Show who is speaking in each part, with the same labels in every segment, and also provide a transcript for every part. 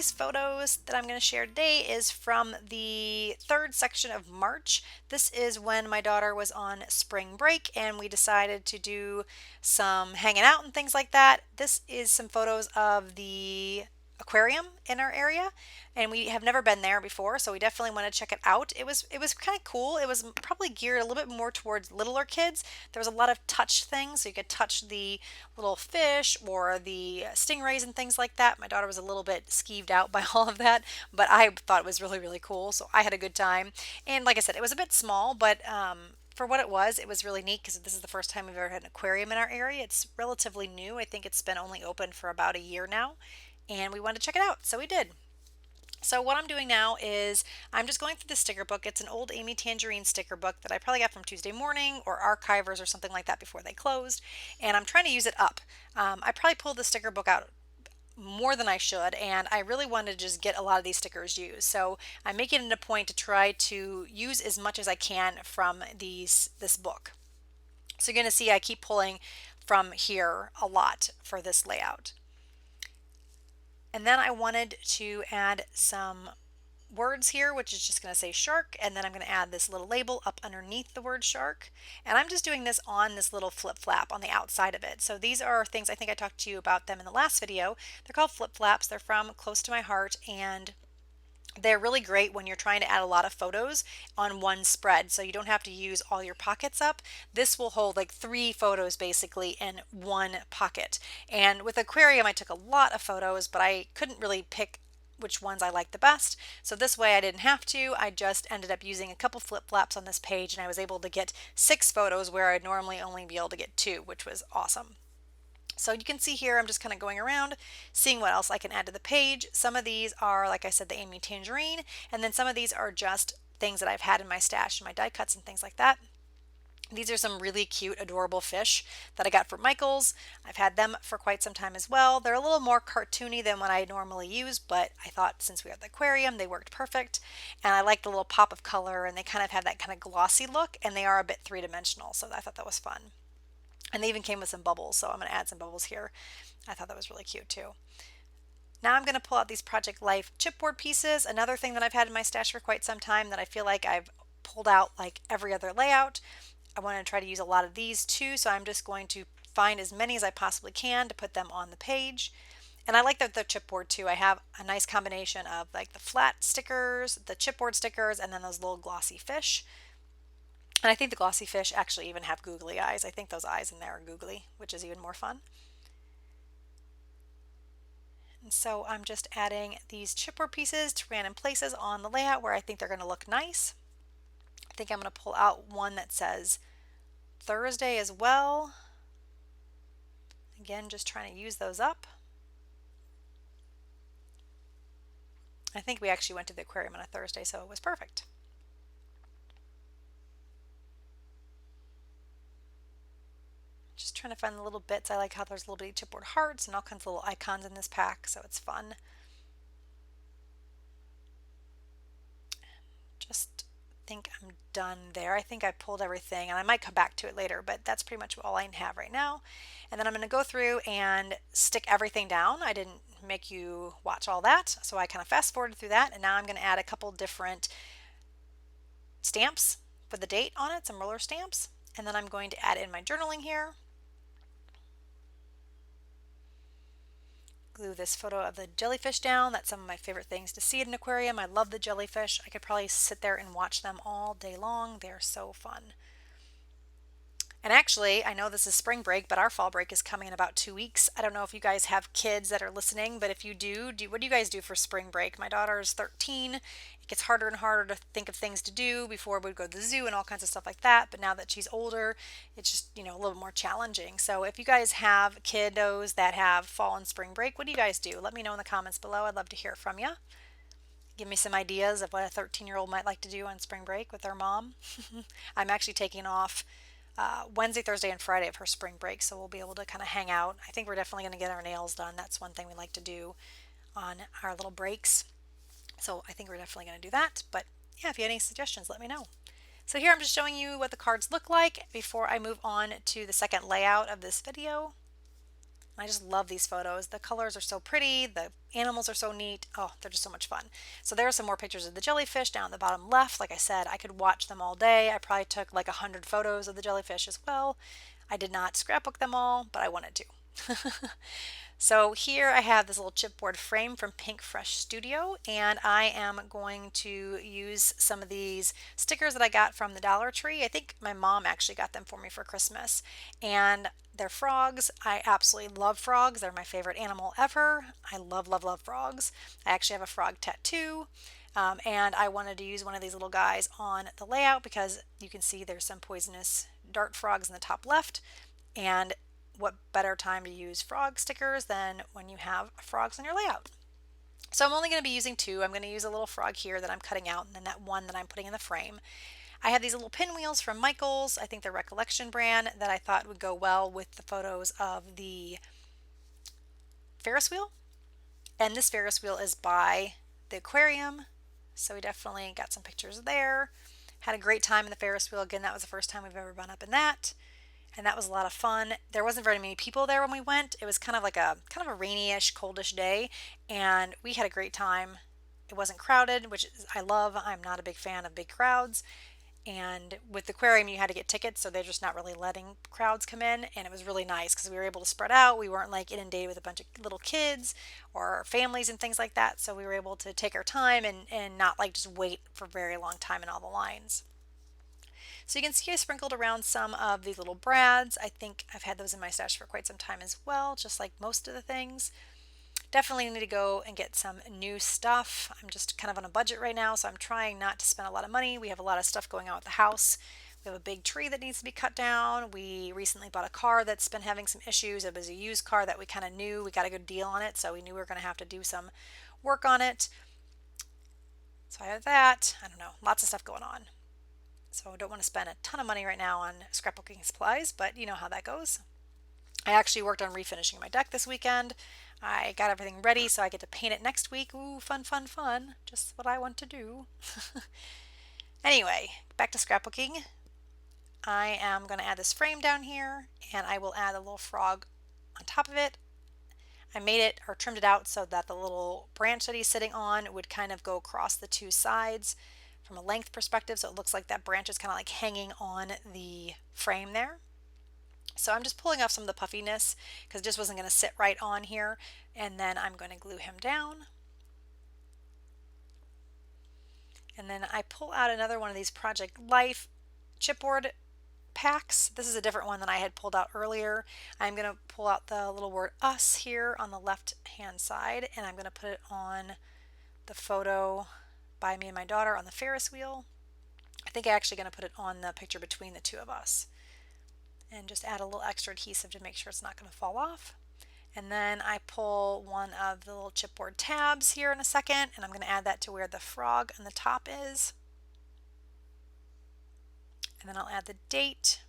Speaker 1: these photos that I'm going to share today is from the third section of March. This is when my daughter was on spring break and we decided to do some hanging out and things like that. This is some photos of the aquarium in our area, and we have never been there before, so we definitely want to check it out. It was kind of cool. It was probably geared a little bit more towards littler kids. There was a lot of touch things, so you could touch the little fish or the stingrays and things like that. My daughter was a little bit skeeved out by all of that, but I thought it was really, really cool, so I had a good time. And like I said, it was a bit small, but for what it was really neat because this is the first time we've ever had an aquarium in our area. It's relatively new. I think it's been only open for about a year now, and we wanted to check it out, so we did. So what I'm doing now is I'm just going through the sticker book. It's an old Amy Tangerine sticker book that I probably got from Tuesday Morning or Archivers or something like that before they closed, and I'm trying to use it up. I probably pulled the sticker book out more than I should, and I really wanted to just get a lot of these stickers used. So I'm making it a point to try to use as much as I can from this book. So you're going to see I keep pulling from here a lot for this layout. And then I wanted to add some words here, which is just going to say shark, and then I'm going to add this little label up underneath the word shark. And I'm just doing this on this little flip flap on the outside of it. So these are things, I think I talked to you about them in the last video. They're called flip flaps. They're from Close to My Heart, and they're really great when you're trying to add a lot of photos on one spread, so you don't have to use all your pockets up. This will hold like 3 photos basically in one pocket. And with aquarium, I took a lot of photos, but I couldn't really pick which ones I liked the best. So this way I didn't have to. I just ended up using a couple flip flaps on this page, and I was able to get 6 photos where I'd normally only be able to get 2, which was awesome. So you can see here, I'm just kind of going around, seeing what else I can add to the page. Some of these are, like I said, the Amy Tangerine, and then some of these are just things that I've had in my stash, my die cuts and things like that. These are some really cute, adorable fish that I got from Michaels. I've had them for quite some time as well. They're a little more cartoony than what I normally use, but I thought since we have the aquarium, they worked perfect. And I like the little pop of color, and they kind of have that kind of glossy look, and they are a bit three-dimensional, so I thought that was fun. And they even came with some bubbles, so I'm going to add some bubbles here. I thought that was really cute too. Now I'm going to pull out these Project Life chipboard pieces, another thing that I've had in my stash for quite some time that I feel like I've pulled out like every other layout. I want to try to use a lot of these too, so I'm just going to find as many as I possibly can to put them on the page. And I like the chipboard too. I have a nice combination of like the flat stickers, the chipboard stickers, and then those little glossy fish. And I think the glossy fish actually even have googly eyes. I think those eyes in there are googly, which is even more fun. And so I'm just adding these chipboard pieces to random places on the layout where I think they're going to look nice. I think I'm going to pull out one that says Thursday as well. Again, just trying to use those up. I think we actually went to the aquarium on a Thursday, so it was perfect. Just trying to find the little bits. I like how there's little bitty chipboard hearts and all kinds of little icons in this pack, so it's fun. Just think I'm done there. I think I pulled everything, and I might come back to it later, but that's pretty much all I have right now. And then I'm going to go through and stick everything down. I didn't make you watch all that, so I kind of fast forwarded through that, and now I'm going to add a couple different stamps for the date on it, some roller stamps, and then I'm going to add in my journaling here. Glue this photo of the jellyfish down. That's some of my favorite things to see at an aquarium. I love the jellyfish. I could probably sit there and watch them all day long. They're so fun. And actually, I know this is spring break, but our fall break is coming in about 2 weeks. I don't know if you guys have kids that are listening, but if you do, what do you guys do for spring break? My daughter is 13. It gets harder and harder to think of things to do. Before we'd go to the zoo and all kinds of stuff like that, but now that she's older, it's just, a little more challenging. So if you guys have kiddos that have fall and spring break, what do you guys do? Let me know in the comments below. I'd love to hear from you. Give me some ideas of what a 13-year-old might like to do on spring break with their mom. I'm actually taking off Wednesday, Thursday, and Friday of her spring break, so we'll be able to kind of hang out. I think we're definitely going to get our nails done. That's one thing we like to do on our little breaks. So I think we're definitely going to do that. But yeah, if you have any suggestions, let me know. So here I'm just showing you what the cards look like before I move on to the second layout of this video. I just love these photos. The colors are so pretty, the animals are so neat. Oh, they're just so much fun. So there are some more pictures of the jellyfish down at the bottom left. Like I said, I could watch them all day. I probably took like 100 photos of the jellyfish as well. I did not scrapbook them all, but I wanted to. So here I have this little chipboard frame from Pink Fresh Studio, and I am going to use some of these stickers that I got from the Dollar Tree. I think my mom actually got them for me for Christmas, and they're frogs. I absolutely love frogs. They're my favorite animal ever. I love, love, love frogs. I actually have a frog tattoo. And I wanted to use one of these little guys on the layout because you can see there's some poisonous dart frogs in the top left, and what better time to use frog stickers than when you have frogs on your layout. So I'm only going to be using two. I'm going to use a little frog here that I'm cutting out, and then that one that I'm putting in the frame. I have these little pinwheels from Michaels, I think they're Recollection brand, that I thought would go well with the photos of the Ferris wheel. And this Ferris wheel is by the aquarium, so we definitely got some pictures there. Had a great time in the Ferris wheel. Again, that was the first time we've ever been up in that, and that was a lot of fun. There wasn't very many people there when we went. It was kind of a rainy-ish, coldish day, and we had a great time. It wasn't crowded, which I love. I'm not a big fan of big crowds. And with the aquarium, you had to get tickets, so they're just not really letting crowds come in. And it was really nice because we were able to spread out. We weren't like inundated with a bunch of little kids or families and things like that. So we were able to take our time and not like just wait for a very long time in all the lines. So you can see I sprinkled around some of these little brads. I think I've had those in my stash for quite some time as well, just like most of the things. Definitely need to go and get some new stuff. I'm just kind of on a budget right now, so I'm trying not to spend a lot of money. We have a lot of stuff going on with the house. We have a big tree that needs to be cut down. We recently bought a car that's been having some issues. It was a used car that we kind of knew. We got a good deal on it, so we knew we were going to have to do some work on it. So I have that. I don't know, lots of stuff going on. So I don't want to spend a ton of money right now on scrapbooking supplies, but you know how that goes. I actually worked on refinishing my deck this weekend. I got everything ready so I get to paint it next week. Ooh, fun, fun, fun. Just what I want to do. Anyway, back to scrapbooking. I am going to add this frame down here, and I will add a little frog on top of it. I made it or trimmed it out so that the little branch that he's sitting on would kind of go across the two sides from a length perspective, so it looks like that branch is kind of like hanging on the frame there. So I'm just pulling off some of the puffiness because it just wasn't going to sit right on here, and then I'm going to glue him down. And then I pull out another one of these Project Life chipboard packs. This is a different one than I had pulled out earlier. I'm going to pull out the little word us here on the left hand side, and I'm going to put it on the photo by me and my daughter on the Ferris wheel. I think I'm actually going to put it on the picture between the two of us, and just add a little extra adhesive to make sure it's not going to fall off. And then I pull one of the little chipboard tabs here in a second, and I'm going to add that to where the frog on the top is. And then I'll add the date.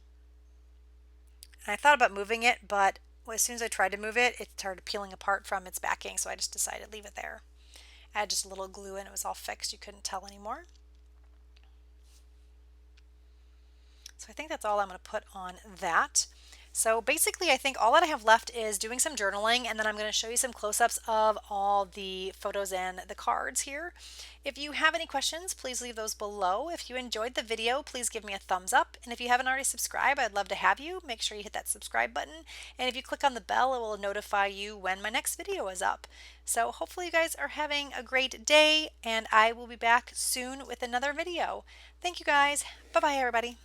Speaker 1: And I thought about moving it, but as soon as I tried to move it, it started peeling apart from its backing, so I just decided to leave it there. I had just a little glue and it was all fixed. You couldn't tell anymore. So I think that's all I'm going to put on that. So basically I think all that I have left is doing some journaling, and then I'm going to show you some close-ups of all the photos and the cards here. If you have any questions, please leave those below. If you enjoyed the video, please give me a thumbs up. And if you haven't already subscribed, I'd love to have you. Make sure you hit that subscribe button. And if you click on the bell, it will notify you when my next video is up. So hopefully you guys are having a great day, and I will be back soon with another video. Thank you guys. Bye-bye everybody.